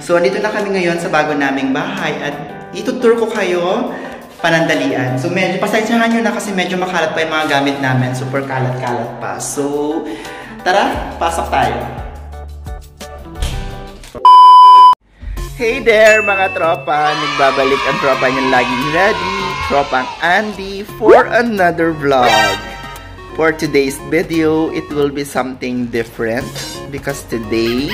So, andito na kami ngayon sa bago naming bahay at itutur ko kayo panandalian. So, medyo pasensyahan nyo na kasi medyo makalat pa yung mga gamit namin. Super kalat-kalat pa. So, tara, pasok tayo. Hey there mga tropa! Nagbabalik ang tropa niyong laging ready. Tropang Andy for another vlog. For today's video, it will be something different because today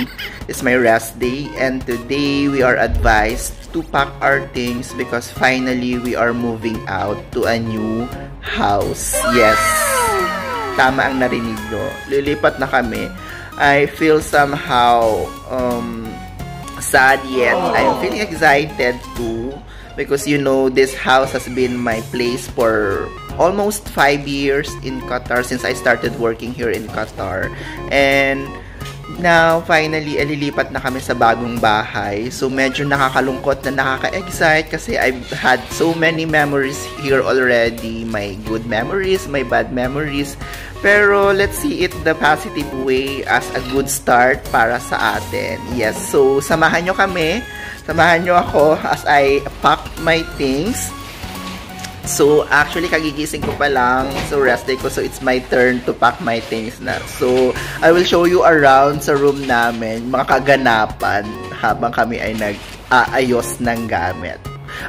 is my rest day and today we are advised to pack our things because finally we are moving out to a new house. Yes, tama ang narinig nyo. Lilipat na kami. I feel somehow sad yet I'm feeling excited too because you know this house has been my place for almost 5 years in Qatar since I started working here in Qatar. And now, finally, lilipat na kami sa bagong bahay. So, medyo nakakalungkot na nakaka-excite kasi I've had so many memories here already. My good memories, my bad memories. Pero, let's see it the positive way as a good start para sa atin. Yes, so, samahan nyo kami. Samahan nyo ako as I pack my things. So, actually, kagigising ko pa lang. So, rest day ko. So, it's my turn to pack my things na. So, I will show you around sa room namin, mga kaganapan habang kami ay nag-aayos ng gamit.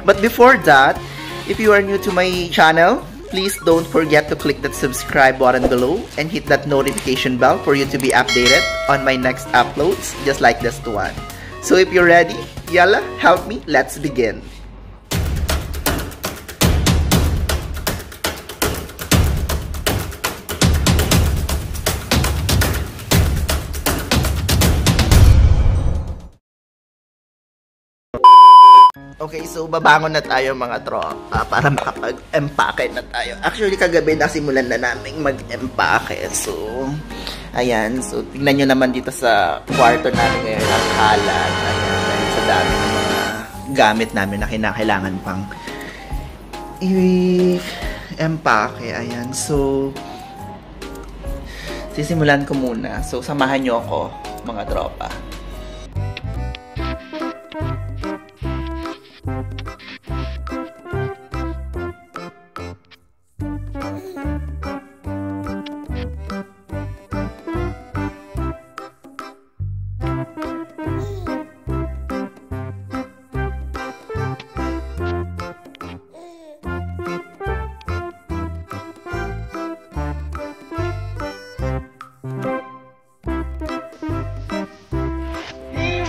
But before that, if you are new to my channel, please don't forget to click that subscribe button below and hit that notification bell for you to be updated on my next uploads, just like this one. So, if you're ready, yalla, help me, let's begin. Okay, so babangon na tayo mga tropa para makapag-empake na tayo. Actually, kagabi nasimulan na naming mag-empake. So, ayan. So, tingnan nyo naman dito sa kwarto namin ngayon ang kalat. Ayan, dahil sa dami ng mga gamit namin na kinakailangan pang i-empake. Ayan, so, sisimulan ko muna. So, samahan nyo ako mga tropa.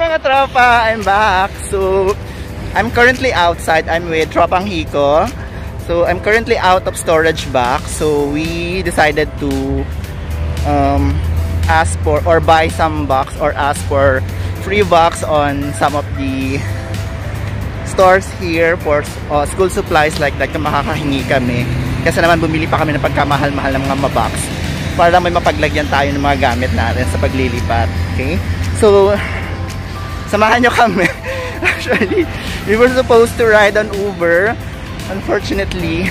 Mga tropa, I'm back. So, I'm currently outside. I'm with Tropang Hiko. So, I'm currently out of storage box. So, we decided to ask for or buy some box or ask for free box on some of the stores here for school supplies like that na makakahingi kami. Kasi naman bumili pa kami ng pagkamahal-mahal ng mga box para may mapaglagyan tayo ng mga gamit natin sa paglilipat. Okay? So, samahan nyo kami. Actually, we were supposed to ride on Uber. Unfortunately,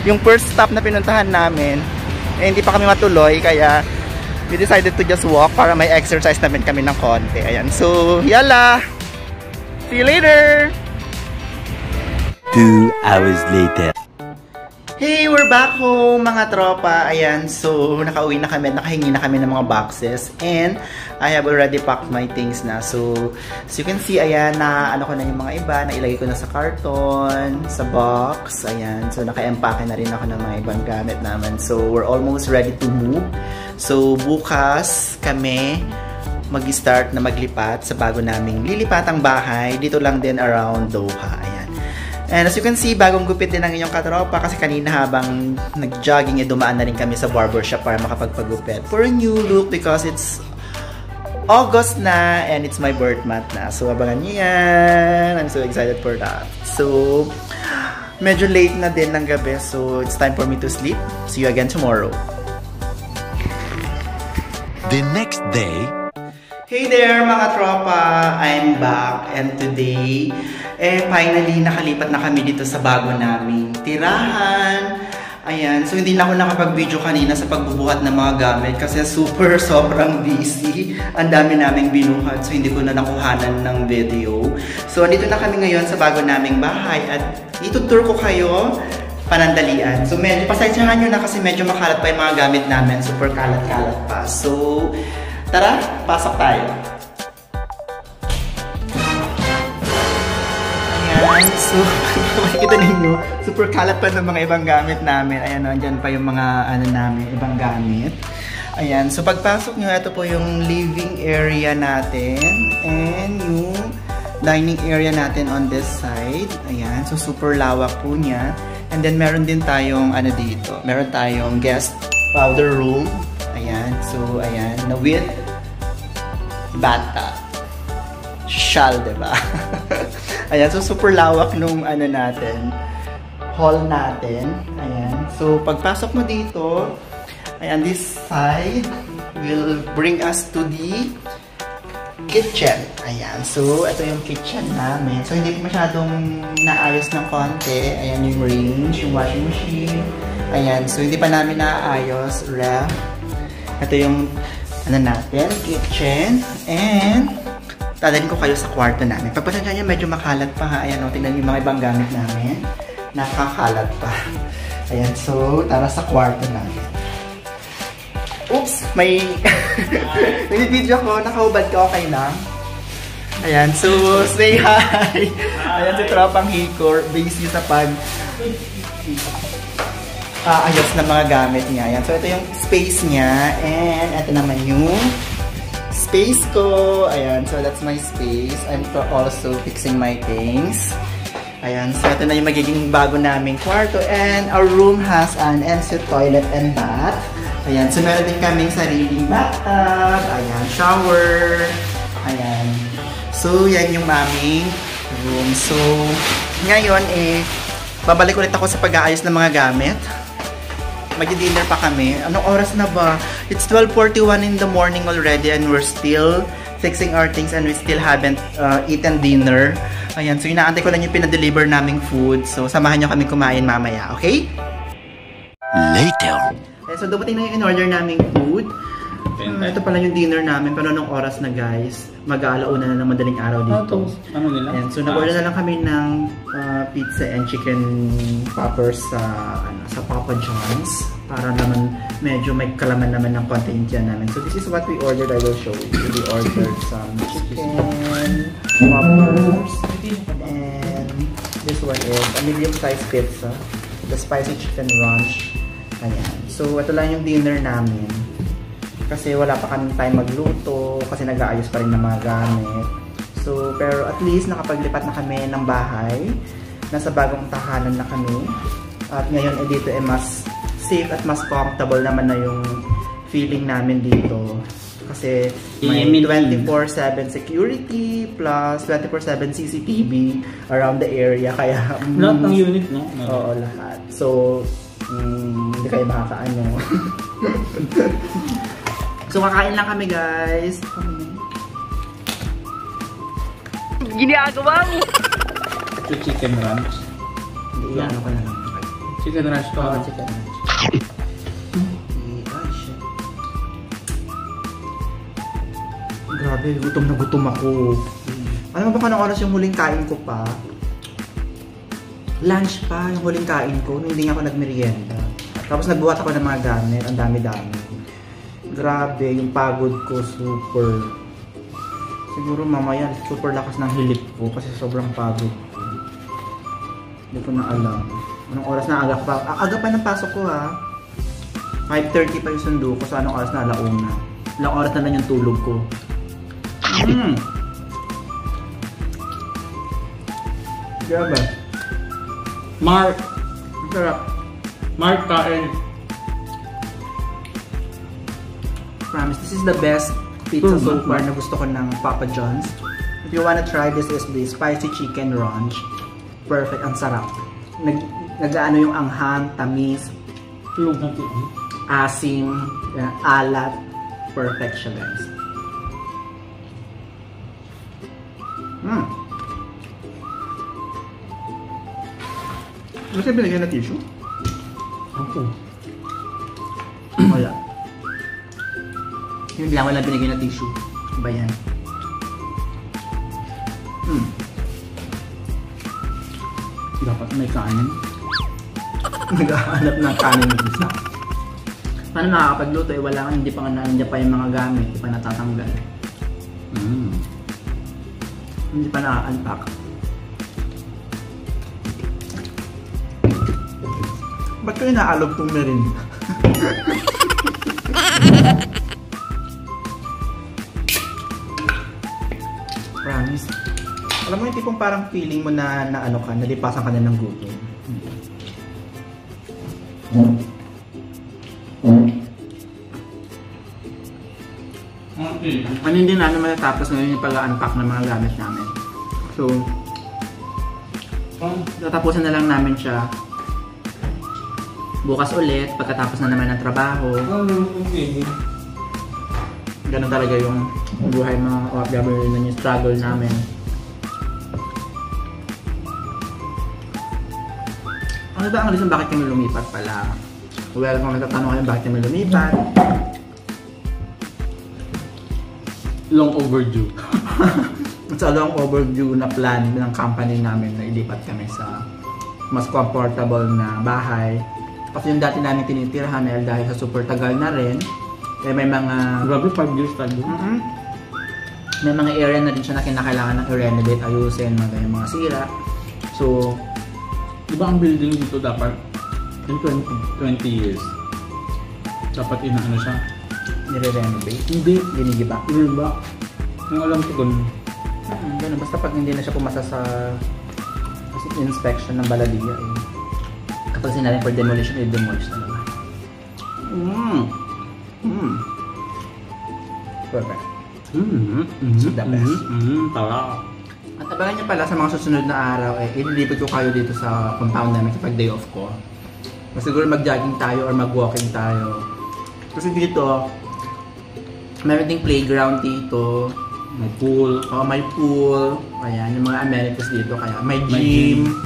yung first stop na pinuntahan namin, hindi pa kami matuloy. Kaya, we decided to just walk para may exercise namin kami ng konti. Ayan. So, yala! See you later! 2 hours later. Hey, we're back home mga tropa. Ayan, so nakauwi na kami, nakahingi na kami ng mga boxes and I have already packed my things na. So, as you can see, ayan, na ano ko na yung mga iba, na ilagay ko na sa carton, sa box, ayan. So, naka-empake na rin ako ng mga ibang gamit naman. So, we're almost ready to move. So, bukas kami mag-start na maglipat sa bago naming lilipatang bahay. Dito lang din around Doha, ayan. And as you can see, bagong gupit din ang inyong katropa kasi kanina habang nag-jogging, dumaan na rin kami sa barbershop para makapagpagupit for a new look because it's August na and it's my birth month na. So, abangan nyo yan. I'm so excited for that. So, medyo late na din ng gabi. So, it's time for me to sleep. See you again tomorrow. The next day. Hey there mga tropa! I'm back and today, finally nakalipat na kami dito sa bago naming tirahan. Ayan, so hindi na ako nakapag-video kanina sa pagbubuhat ng mga gamit kasi sobrang busy. Ang dami naming binuhat, so hindi ko na nakuhanan ng video. So, andito na kami ngayon sa bago naming bahay at itutur ko kayo panandalian. So, medyo pasensyahan nyo na kasi medyo makalat pa yung mga gamit namin. Super kalat-kalat pa. So, tara, pasok tayo. Ayan, so, makikita ninyo, super kalat pa ng mga ibang gamit namin. Ayan, andyan pa yung mga namin, ibang gamit. Ayan, so pagpasok nyo, ito po yung living area natin and yung dining area natin on this side. Ayan, so super lawak po niya. And then meron din tayong dito, meron tayong guest powder room. Ayan, so ayan, na with bathtub. Shal, diba? Ayan, so super lawak nung natin, hall natin. Ayan, so pagpasok mo dito, ayan, this side will bring us to the kitchen. Ayan, so ito yung kitchen namin. So hindi masyadong naayos ng konti. Ayan yung range, yung washing machine. Ayan, so hindi pa namin naayos. Ref. Ito yung natin, kitchen. And dadalhin ko kayo sa kwarto namin. Pagpasensya niyo, medyo makalat pa ha. Ayan o, tingnan yung mga ibang gamit namin. Nakakalat pa. Ayan, so tara sa kwarto namin. Oops! May video ko. Nakahubad ka, okay lang? Ayan, so say hi! Ayan si Tropang Hikor. Busy sa ayos na mga gamit niya. Ayan, so ito yung space niya. And ito naman yung space ko. Ayan, so that's my space. I'm also fixing my things. Ayan, so ito na yung magiging bago naming kwarto. And our room has an ensuite toilet and bath. Ayan, so meron din kaming sariling bathtub. Ayan, shower. Ayan. So, yan yung aming room. So, ngayon babalik ulit ako sa pag-aayos ng mga gamit. Mag-dinner pa kami. Anong oras na ba? It's 12:41 in the morning already and we're still fixing our things and we still haven't eaten dinner. Ayan, so inaantay ko lang yung pinadeliver naming food. So, samahan nyo kami kumain mamaya, okay? Later. Okay, so, dumating na yung in-order naming food. Ito pala yung dinner namin. Pero anong oras na guys? Mag-aalauna na ng madaling araw dito. Ano nila? Ayan, so, nag-order na lang kami ng pizza and chicken poppers sa Papa John's. Para naman medyo may kalaman naman ng konti yung tiyan namin. So, this is what we ordered. I will show you. We ordered some chicken poppers. And this one is a medium-sized pizza. The spicy chicken ranch. Ayan. So, ito lang yung dinner namin. Kasi wala pa kami time magluto. Kasi nag-aayos pa rin ng mga gamit. So, pero at least nakapaglipat na kami ng bahay. Nasa bagong tahanan na kami. At ngayon dito mas safe at mas comfortable naman na yung feeling namin dito. Kasi may 24/7 security plus 24/7 CCTV around the area. Kaya lahat ng unit, no? Oo, lahat. So, hindi kayo makakaano. So, kakain lang kami, guys. Ginagawa mo! Ito chicken ranch. Iyan ko na lang. Chicken ranch to. Oo, chicken ranch. Ay, shit. Grabe, gutom na gutom ako. Alam mo ba kung anong oras yung huling kain ko pa? Lunch pa yung huling kain ko. Hindi nga ako nagmerienda. Tapos nagbuhat ako ng mga gamit. Ang dami-dami. Grabe, yung pagod ko super. Siguro mamaya super lakas ng hilip ko kasi sobrang pagod ko. Hindi ko na alam. Anong oras na aga pa? Aga pa ng pasok ko ha. 5:30 pa yung sundo ko. So anong oras na? Alauna. Ilang oras na lang yung tulog ko. Grabe. Mark. Sarap. Mark kain. Promise, this is the best pizza so far na gusto ko ng Papa John's. If you wanna try this is the spicy chicken ranch. Perfect, ang sarap. Nag-ano yung anghang, tamis, Tulog natin. asim, alat. Perfect siya, guys. Kasi binigyan na tissue? ko. Wala. Yung bilang wala binigay na tissue. Ano ba yan? Dapat may kanin. Naghahanap ng kanin ng isa. Paano makakapagluto? Eh, wala kang, hindi pa yung mga gamit, hindi pa natatanggal. Hindi pa naka-unpack. Ba't ko inaalog itong merinda? Promise. Alam mo yung tipong parang feeling mo na ano ka, nalipasan ka na ng gutom. Ano hindi namin matatapos ngayon yung pag-unpack ng mga gamit namin. So, tatapusin na lang namin siya bukas ulit, pagkatapos na naman ng trabaho. Ganun talaga yung buhay mga OFW na yung struggle namin. Ano ba ang reason bakit kami lumipat pala? Well, kung nagtatanong kayo bakit kami lumipat, Long overdue. it's a long overdue na plan ng company namin na ilipat kami sa mas comfortable na bahay. Kasi yung dati namin tinitirhan dahil sa super tagal na rin, eh may mga... Grabe, 5 years tayo. May mga area na rin siya na kinakailangan ng i-renovate, ayusin, mga sira. So, Diba ang building dito dapat in 20 years? Dapat inaano siya? nire-renovate. Hindi. Ginigiba. Diba? Yung alam ko ganun. Ganun, basta pag hindi na siya pumasa sa inspection ng baladiya, eh. Kapag sinalin for demolition, i-demolish na naman. Perfect. The best. Tara. At abangan niyo pala sa mga susunod na araw, eh, ililipat ko kayo dito sa compound namin kapag day off ko. Mas siguro mag-jogging tayo or mag-walking tayo. Kasi dito, meron ding playground dito. May pool. Oh, may pool. Ayan, yung mga amenities dito. Kaya may gym.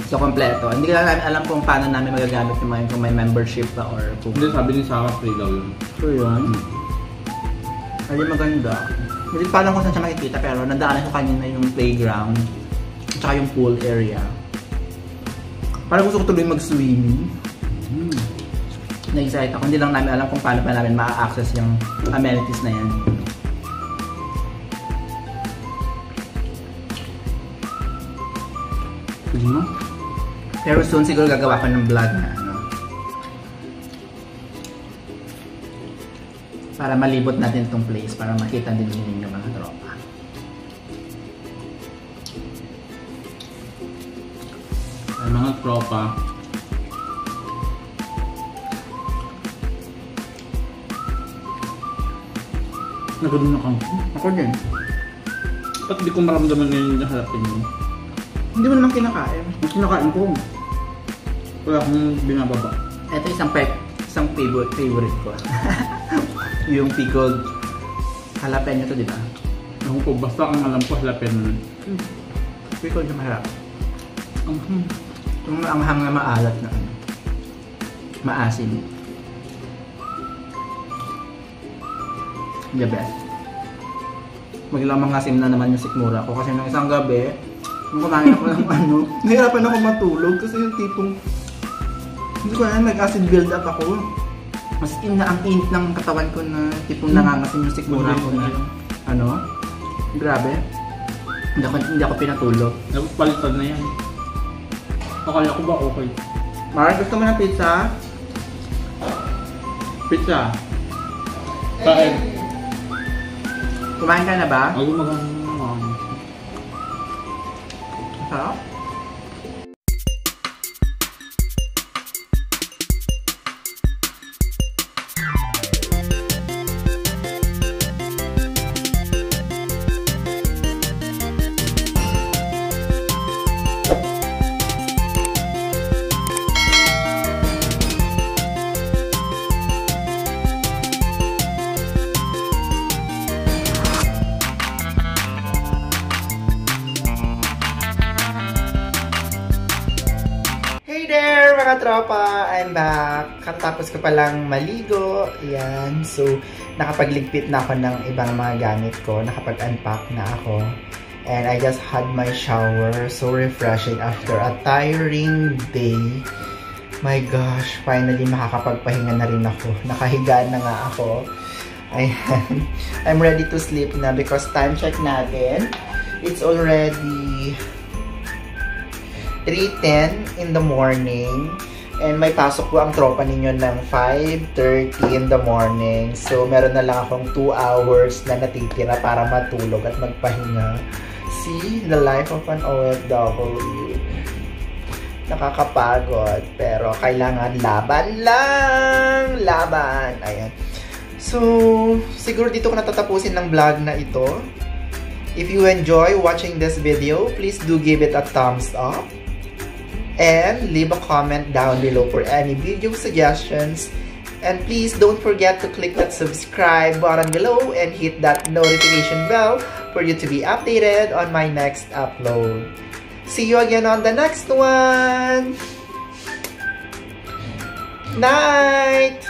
So, kompleto. Hindi ko lang alam kung paano namin magagamit yung mga kung may membership ba or kung... Hindi, sabi ni Sarah, free daw yun. So, yun. Ay, maganda. Hindi pa alam kung saan siya makikita pero nadaanan ko kanina yung playground at saka yung pool area. Parang gusto ko tuloy mag-swimming. Na-excite ako. Hindi lang namin alam kung paano pa namin ma-access yung amenities na yan. Pero soon siguro gagawa ko ng vlog na ano. Para malibot natin itong place, para makita din ninyo mga tropa. Ay, mga tropa. Nagano'n na kang. Ako din. Ba't di ko maramdaman ngayon yung halapin mo? Hindi mo naman kinakain. Mas kinakain ko. Wala akong binababa. Ito isang favorite ko. Yung pickled jalapeno to, di ba? Ako po, basta ang alam ko halapin mo. Pickled na maharap. Yung maanghang na maalat na ano. Maasin. The best. Maglamang asim na naman yung sikmura ko kasi nung isang gabi, nung kumain ako ng ano, nahirapan ako matulog kasi yung tipong hindi ko na nag-acid build up ako. Mas na ang init ng katawan ko na tipong nangangasim yung sikmura ko na ano. Grabe. Hindi ako pinatulog. Palitan na yan. Akala ko ba okay? Mark, gusto mo ng pizza? Pizza. Kain. Kumain ka na ba? Ako magandang. Sarap? tropa! I'm back! Katapos ko palang maligo. Ayan. So, nakapagligpit na ako ng ibang mga gamit ko. Nakapag-unpack na ako. And I just had my shower. So refreshing after a tiring day. My gosh, finally makakapagpahinga na rin ako. Nakahiga na nga ako. Ayan. I'm ready to sleep na because time check natin. It's already 3:10 in the morning. And may pasok po ang tropa ninyo ng 5:30 in the morning. So meron na lang akong 2 hours na natitira para matulog at magpahinga. See, the life of an OFW. Nakakapagod, pero kailangan laban lang! Laban! Ayan. So, siguro dito ko natatapusin ng vlog na ito. If you enjoy watching this video, please do give it a thumbs up. And leave a comment down below for any video suggestions. And please don't forget to click that subscribe button below and hit that notification bell for you to be updated on my next upload. See you again on the next one! Night!